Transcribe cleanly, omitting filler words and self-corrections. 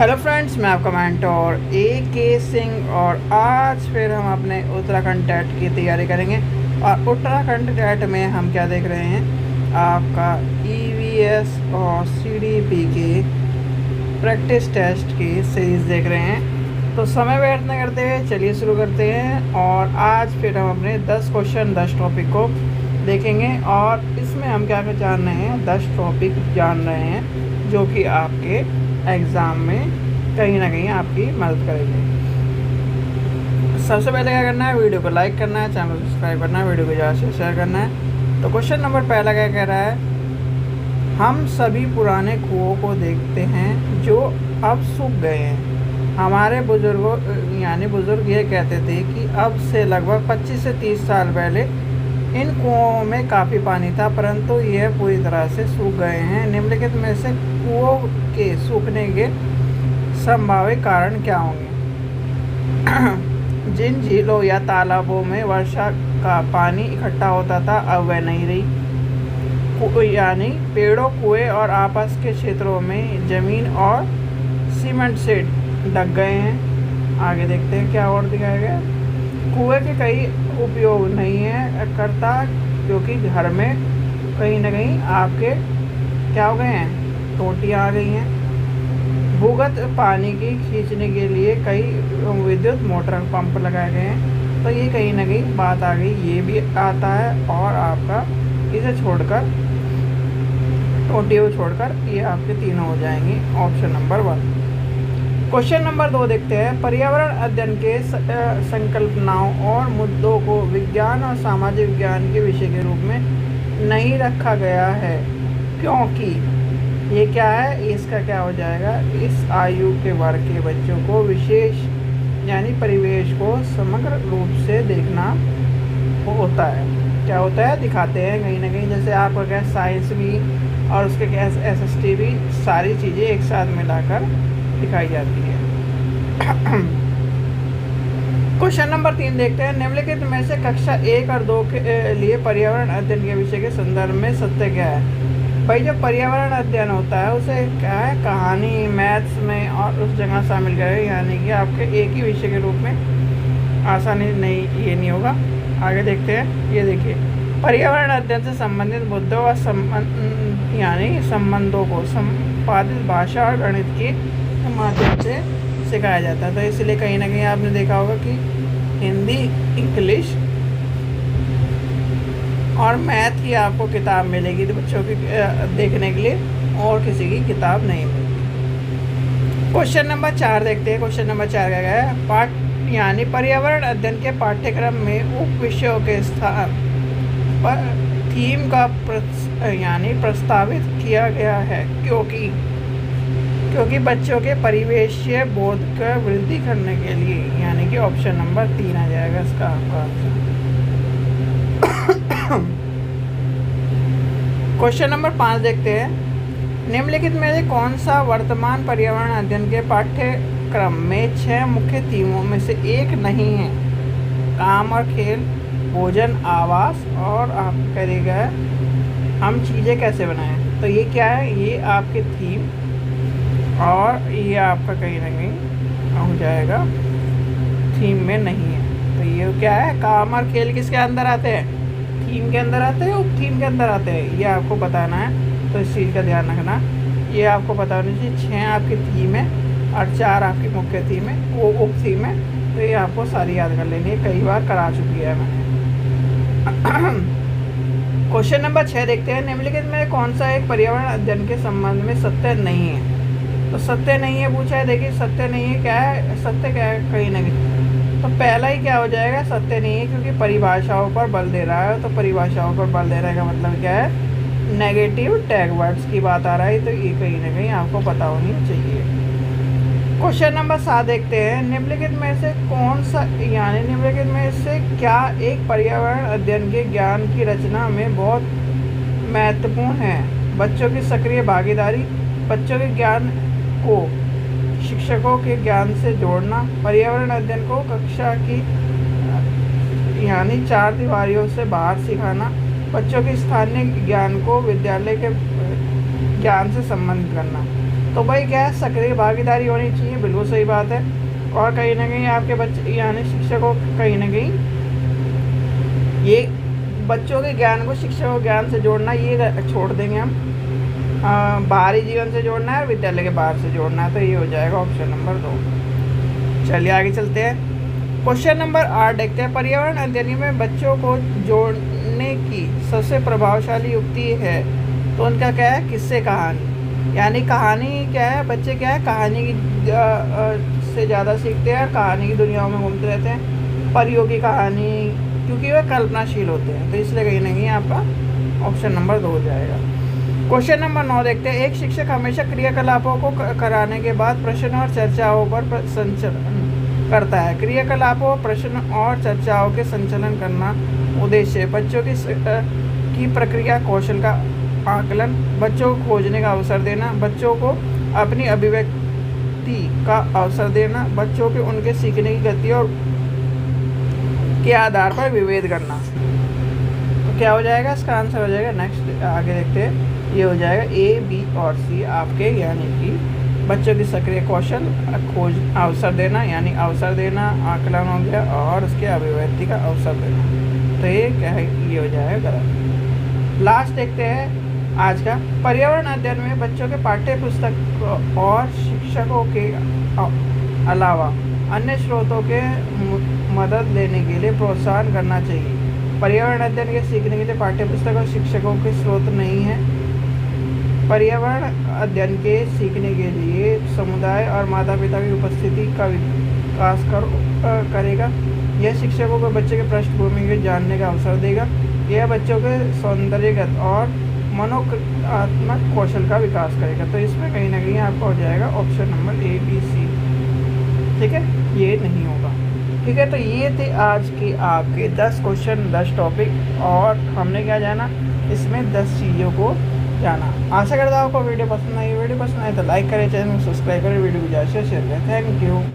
Hello friends, मैं आपका mentor A K Singh और आज फिर हम अपने उत्तराखंड टेट की तैयारी करेंगे। और उत्तराखंड टेट में हम क्या देख रहे हैं, आपका EVS और CDP के प्रैक्टिस टेस्ट की सीरीज़ देख रहे हैं। तो समय व्यर्थ न करते हुए चलिए शुरू करते हैं। और आज फिर हम अपने 10 क्वेश्चन 10 टॉपिक को देखेंगे और इसमें हम क्या क्या जान रहे हैं, 10 टॉपिक जान रहे हैं जो कि आपके एग्ज़ाम में कहीं ना कहीं आपकी मदद करेंगे। सबसे पहले क्या करना है, वीडियो को लाइक करना है, चैनल को सब्सक्राइब करना है, वीडियो को ज़्यादा से शेयर करना है। तो क्वेश्चन नंबर पहला क्या कह रहा है, हम सभी पुराने कुओं को देखते हैं जो अब सूख गए हैं। हमारे बुजुर्गों यानी बुज़ुर्ग ये कहते थे कि अब से लगभग 25 से 30 साल पहले इन कुओं में काफ़ी पानी था, परंतु यह पूरी तरह से सूख गए हैं। निम्नलिखित में से कुओं के सूखने के संभावित कारण क्या होंगे? जिन झीलों या तालाबों में वर्षा का पानी इकट्ठा होता था अब वह नहीं रही, यानी पेड़ों, कुएं और आसपास के क्षेत्रों में ज़मीन और सीमेंट से ढक गए हैं। आगे देखते हैं क्या और दिखाया गया। कुएं के कई उपयोग नहीं है करता क्योंकि घर में कहीं ना कहीं आपके क्या हो गए हैं, टोटियाँ आ गई हैं। भूगत पानी की खींचने के लिए कई विद्युत मोटर पंप लगाए गए हैं। तो ये कहीं ना कहीं बात आ गई, ये भी आता है। और आपका इसे छोड़कर, टोटी को छोड़कर ये आपके तीनों हो जाएंगे, ऑप्शन नंबर 1। क्वेश्चन नंबर 2 देखते हैं। पर्यावरण अध्ययन के संकल्पनाओं और मुद्दों को विज्ञान और सामाजिक विज्ञान के विषय के रूप में नहीं रखा गया है क्योंकि ये क्या है, इसका क्या हो जाएगा, इस आयु के वर्ग के बच्चों को विशेष यानी परिवेश को समग्र रूप से देखना होता है। क्या होता है, दिखाते हैं कहीं ना कहीं। जैसे आपका क्या साइंस भी और उसके क्या SST भी, सारी चीज़ें एक साथ मिलाकर दिखाई जाती है। क्वेश्चन नंबर 3 देखते हैं। निम्नलिखित में से कक्षा 1 और 2 के लिए पर्यावरण अध्ययन के विषय के संदर्भ में सत्य क्या है? भाई जब पर्यावरण अध्ययन होता है उसे क्या है, कहानी, मैथ्स में और उस जगह शामिल करें, यानी कि आपके एक ही विषय के रूप में आसानी नहीं, ये नहीं होगा। आगे देखते हैं, ये देखिए, पर्यावरण अध्ययन से संबंधित मुद्दों और संबंधों को संपादित भाषा और गणित के माध्यम से सिखाया जाता है। तो इसलिए कहीं ना कहीं आपने देखा होगा कि हिंदी, इंग्लिश और मैथ की आपको किताब मिलेगी तो बच्चों की देखने के लिए, और किसी की किताब नहीं मिलेगी। क्वेश्चन नंबर 4 देखते हैं। क्वेश्चन नंबर 4 क्या है, पाठ यानी पर्यावरण अध्ययन के पाठ्यक्रम में उप विषयों के स्थान पर थीम का यानी प्रस्तावित किया गया है क्योंकि बच्चों के परिवेशीय बोध का वृद्धि करने के लिए, यानी कि ऑप्शन नंबर 3 आ जाएगा इसका आपका आंसर। क्वेश्चन नंबर 5 देखते हैं। निम्नलिखित में से कौन सा वर्तमान पर्यावरण अध्ययन के पाठ्यक्रम में 6 मुख्य थीमों में से एक नहीं है? काम और खेल, भोजन, आवास और आप करेगा हम चीज़ें कैसे बनाएं। तो ये क्या है, ये आपके थीम और ये आपका कहीं ना कहीं हो जाएगा, थीम में नहीं है। तो ये क्या है, काम और खेल किसके अंदर आते हैं, थीम के अंदर आते हैं, उप थीम के अंदर आते हैं, ये आपको बताना है। तो इस चीज़ का ध्यान रखना, ये आपको पता होनी चाहिए। 6 आपकी थीम है और 4 आपकी मुख्य थीम है, वो उप थीम है। तो ये आपको सारी याद कर लेनी है, कई बार करा चुकी है मैंने। क्वेश्चन नंबर 6 देखते हैं। निम्नलिखित में कौन सा एक पर्यावरण अध्ययन के संबंध में सत्य नहीं है? तो सत्य नहीं है पूछा है, देखिए सत्य नहीं है क्या है, सत्य क्या है, कहीं ना कहीं। तो पहला ही क्या हो जाएगा, सत्य नहीं है, क्योंकि परिभाषाओं पर बल दे रहा है। तो परिभाषाओं पर बल देने का मतलब क्या है, नेगेटिव टैग वर्ड्स की बात आ रहा है। तो ये कहीं ना कहीं आपको पता होनी चाहिए। क्वेश्चन नंबर 7 देखते हैं। निम्नलिखित में से कौन सा यानी निम्नलिखित में से क्या एक पर्यावरण अध्ययन के ज्ञान की रचना में बहुत महत्वपूर्ण है? बच्चों की सक्रिय भागीदारी, बच्चों के ज्ञान को शिक्षकों के ज्ञान से जोड़ना, पर्यावरण अध्ययन को कक्षा की यानी 4 दीवारियों से बाहर सिखाना, बच्चों के स्थानीय ज्ञान को विद्यालय के ज्ञान से संबंधित करना। तो भाई क्या है, सक्रिय भागीदारी होनी चाहिए, बिल्कुल सही बात है। और कहीं ना कहीं आपके बच्चे यानी शिक्षकों कहीं ना कहीं ये बच्चों के ज्ञान को शिक्षकों के ज्ञान से जोड़ना ये छोड़ देंगे हम। बाहरी जीवन से जोड़ना है, विद्यालय के बाहर से जोड़ना है, तो ये हो जाएगा ऑप्शन नंबर 2। चलिए आगे चलते हैं। क्वेश्चन नंबर 8 देखते हैं। पर्यावरण अध्ययन में बच्चों को जोड़ने की सबसे प्रभावशाली युक्ति है, तो उनका क्या है, किस्से कहानी। यानी कहानी क्या है, बच्चे क्या है कहानी की से ज़्यादा सीखते हैं, कहानी की दुनियाओं में घूमते रहते हैं, परियों की कहानी, क्योंकि वे कल्पनाशील होते हैं, तो इसलिए कहीं ना कहीं आपका ऑप्शन नंबर 2 हो जाएगा। क्वेश्चन नंबर 9 देखते हैं। एक शिक्षक हमेशा क्रियाकलापों को कराने के बाद प्रश्न और चर्चाओं पर संचालन करता है। क्रियाकलापों, प्रश्न और चर्चाओं के संचालन करना उद्देश्य है। बच्चों की प्रक्रिया कौशल का आकलन, बच्चों को खोजने का अवसर देना, बच्चों को अपनी अभिव्यक्ति का अवसर देना, बच्चों के उनके सीखने की गति और के आधार पर विभेद करना। तो क्या हो जाएगा, इसका आंसर हो जाएगा नेक्स्ट आगे देखते हैं। ये हो जाएगा ए, बी और सी आपके, यानी कि बच्चों की सक्रिय कौशल, खोज, अवसर देना यानी अवसर देना, आकलन हो गया, और उसके अभिव्यक्ति का अवसर देना। तो ये क्या है, ये हो जाएगा गलत। लास्ट देखते हैं आज का। पर्यावरण अध्ययन में बच्चों के पाठ्य पुस्तक और शिक्षकों के अलावा अन्य स्रोतों के मदद लेने के लिए प्रोत्साहन करना चाहिए। पर्यावरण अध्ययन के सीखने के लिए पाठ्य पुस्तक और शिक्षकों के स्रोत नहीं है। पर्यावरण अध्ययन के सीखने के लिए समुदाय और माता पिता की उपस्थिति का विकास करेगा। यह शिक्षकों को बच्चे के पृष्ठभूमि को जानने का अवसर देगा। यह बच्चों के सौंदर्यगत और मनोक्रियात्मक कौशल का विकास करेगा। तो इसमें कहीं ना कहीं आपका हो जाएगा ऑप्शन नंबर ए, बी, सी। ठीक है, ये नहीं होगा। ठीक है, तो ये थे आज के आपके 10 क्वेश्चन, 10 टॉपिक, और हमने क्या जाना, इसमें 10 चीज़ों को जाना। आशा करता हूँ आपको वीडियो पसंद आई। वीडियो पसंद आए तो लाइक करें, चैनल को सब्सक्राइब करें, वीडियो को ज़्यादा से शेयर करें। Thank you.